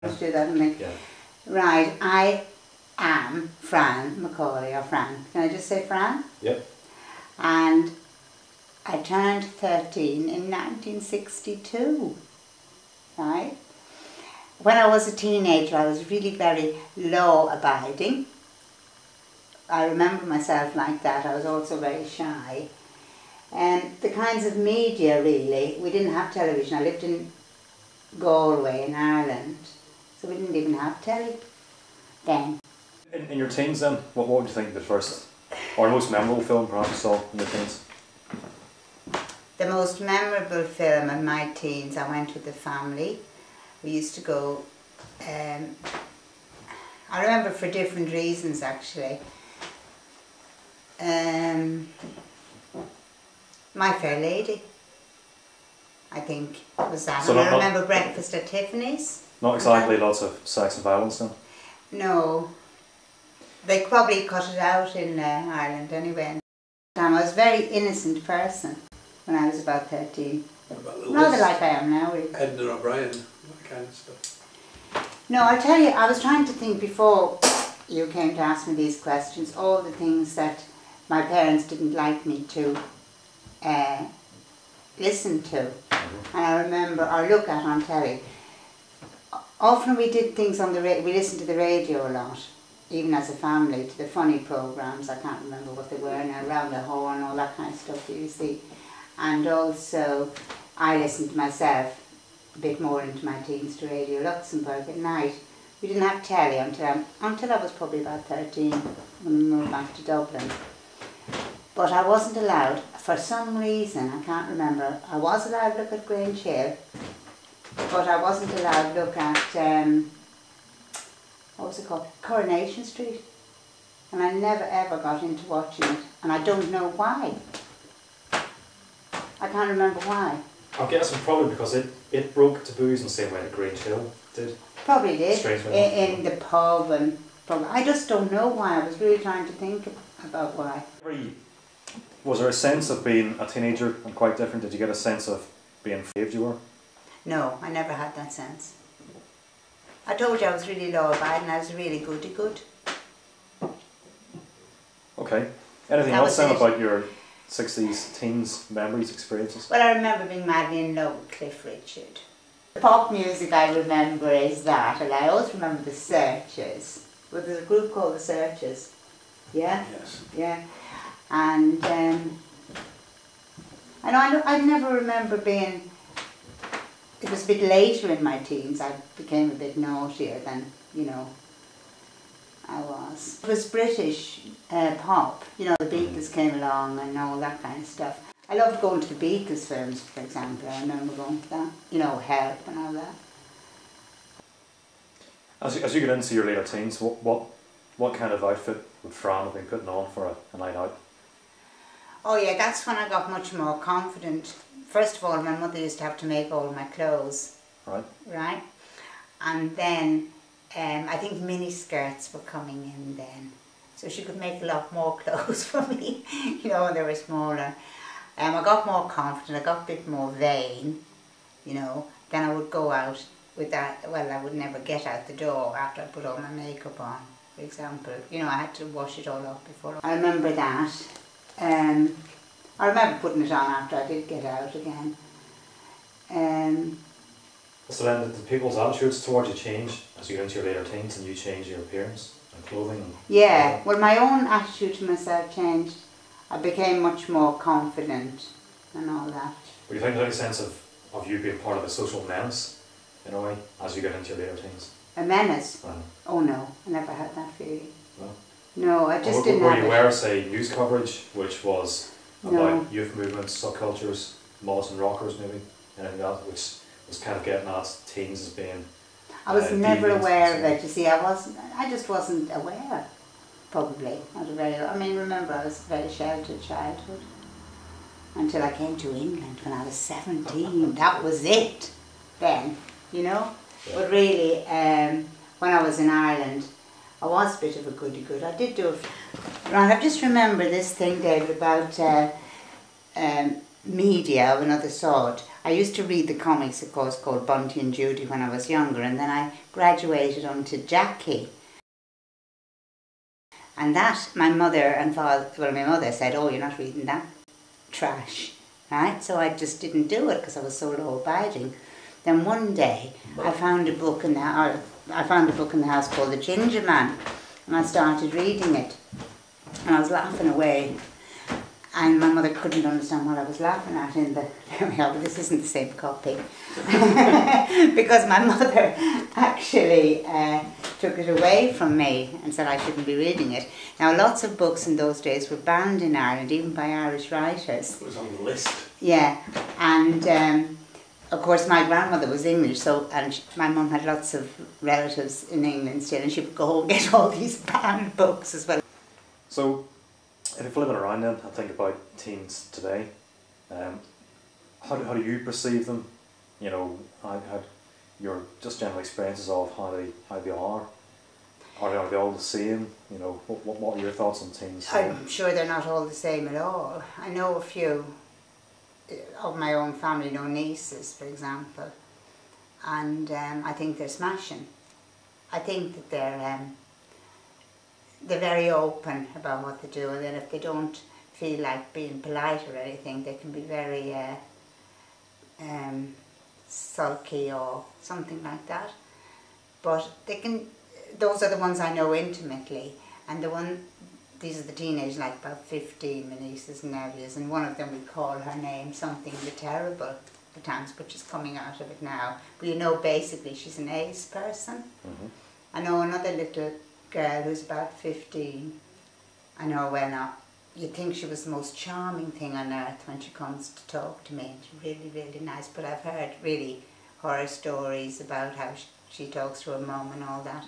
Let's do that, me. Yeah. Right, I am Fran McAuley, or Fran. Can I just say Fran? Yep. And I turned 13 in 1962, right? When I was a teenager, I was really very law-abiding. I remember myself like that. I was also very shy. And the kinds of media, really, we didn't have television. I lived in Galway in Ireland, so we didn't even have telly then. In your teens then, what would you think the first or most memorable film perhaps you saw in your teens? The most memorable film in my teens, I went with the family. We used to go, I remember for different reasons actually. My Fair Lady, I think, was that. So and I remember Breakfast at Tiffany's. Not exactly lots of sex and violence then? No. They probably cut it out in Ireland anyway. I was a very innocent person when I was about 13. Rather like I am now, really. Edna O'Brien, that kind of stuff. No, I tell you, I was trying to think before you came to ask me these questions, all the things that my parents didn't like me to listen to. And I remember, or look at on telly. Often we did things on the radio, we listened to the radio a lot, even as a family, to the funny programmes. I can't remember what they were now, Round the Horn, all that kind of stuff you see. And also, I listened to myself a bit more into my teens to Radio Luxembourg at night. We didn't have telly until I was probably about 13 when we moved back to Dublin. But I wasn't allowed, for some reason, I can't remember, I was allowed to look at Grange Hill, but I wasn't allowed to look at, what was it called, Coronation Street. And I never ever got into watching it, and I don't know why. I can't remember why. I'm guessing probably because it broke taboos in the same way that Grange Hill did. Probably did, Strangely in the pub, and probably, I just don't know why. I was really trying to think about why. Was there a sense of being a teenager and quite different? Did you get a sense of being brave you were? No, I never had that sense. I told you I was really law-abiding, I was really goody-good. Okay. Anything else then about your 60s teens memories, experiences? Well, I remember being madly in love with Cliff Richard. The pop music I remember is that, and I always remember the Searchers. Well, there's a group called the Searchers. Yeah? Yes. Yeah. And I never remember being, it was a bit later in my teens, I became a bit naughtier than, I was. It was British pop, the Beatles came along and all that kind of stuff. I loved going to the Beatles films, for example. I remember going to that, Help and all that. As you get into your later teens, what kind of outfit would Fran have been putting on for a night out? Oh yeah, that's when I got much more confident. First of all, my mother used to have to make all my clothes. Right. Right? And then I think mini skirts were coming in then. So she could make a lot more clothes for me, when they were smaller. I got more confident, I got a bit more vain, then I would go out with that. Well, I would never get out the door after I put all my makeup on, for example. I had to wash it all off before. I remember that. I remember putting it on after I did get out again. So then did people's attitudes towards you change as you get into your later teens and you change your appearance and clothing? Yeah, well, my own attitude to myself changed. I became much more confident and all that. Were you thinking any sense of you being part of a social menace in a way as you get into your later teens? A menace? Oh no, I never had that feeling. No? No, I just didn't have it. Were you aware of, say, news coverage which was about youth movements, subcultures, mods and rockers maybe, anything like that, which was kind of getting at teens as being I was never aware of it, you see. I just wasn't aware, probably. Remember I was a very sheltered childhood until I came to England when I was 17. That was it then, Yeah. But really, when I was in Ireland, I was a bit of a goody-good. I did do Right, I just remember this thing, David, about media of another sort. I used to read the comics, of course, called Bunty and Judy when I was younger, and then I graduated onto Jackie. And that, my mother and father, well, my mother said, "Oh, you're not reading that trash," right? So I just didn't do it because I was so law-abiding. Then one day, I found a book in the house called The Ginger Man, and I started reading it, and I was laughing away. And my mother couldn't understand what I was laughing at in the... But this isn't the same copy. Because my mother actually took it away from me and said I shouldn't be reading it. Now, lots of books in those days were banned in Ireland, even by Irish writers. It was on the list. Yeah, and of course my grandmother was English, and my mum had lots of relatives in England still, and she would go and get all these banned books as well. So, if you're flipping around then and think about teens today, how do you perceive them? You know, how your just general experiences of how they are. Are they all the same? You know, what are your thoughts on teens today? I'm sure they're not all the same at all. I know a few of my own family, no nieces, for example, and I think they're smashing. I think that they're very open about what they do, and then if they don't feel like being polite or anything, they can be very sulky or something like that. But they can. Those are the ones I know intimately, and these are the teenagers, like about 15, my nieces and nephews, and one of them, we call her name something terrible at times, but she's coming out of it now. But you know, basically she's an ace person. Mm-hmm. I know another little girl who's about 15. I know well now, you'd think she was the most charming thing on earth when she comes to talk to me. She's really, really nice, but I've heard really horror stories about how she talks to her mum and all that.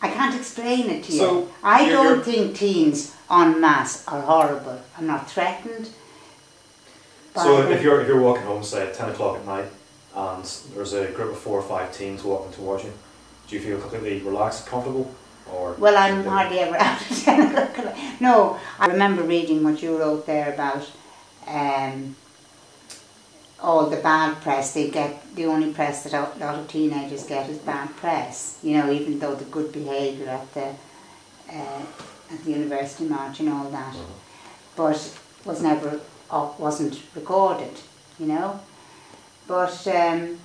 I can't explain it to you. So I don't think teens en masse are horrible. I'm not threatened. So if you're walking home, say at 10 o'clock at night, and there's a group of 4 or 5 teens walking towards you, do you feel completely relaxed, comfortable? Or well, I'm hardly ever out at 10 o'clock. No, I remember reading what you wrote there about all the bad press they get. The only press that a lot of teenagers get is bad press. You know, even though the good behaviour at the university march and all that, but wasn't recorded. You know, but I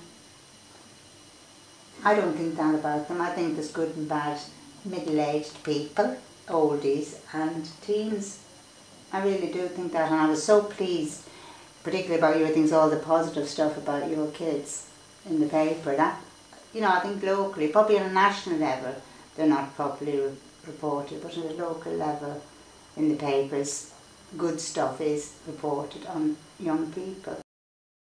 don't think that about them. I think there's good and bad middle-aged people, oldies and teens. I really do think that, and I was so pleased, particularly about your things, all the positive stuff about your kids in the paper. That, you know, I think locally, probably on a national level, they're not properly reported, but on a local level in the papers, good stuff is reported on young people.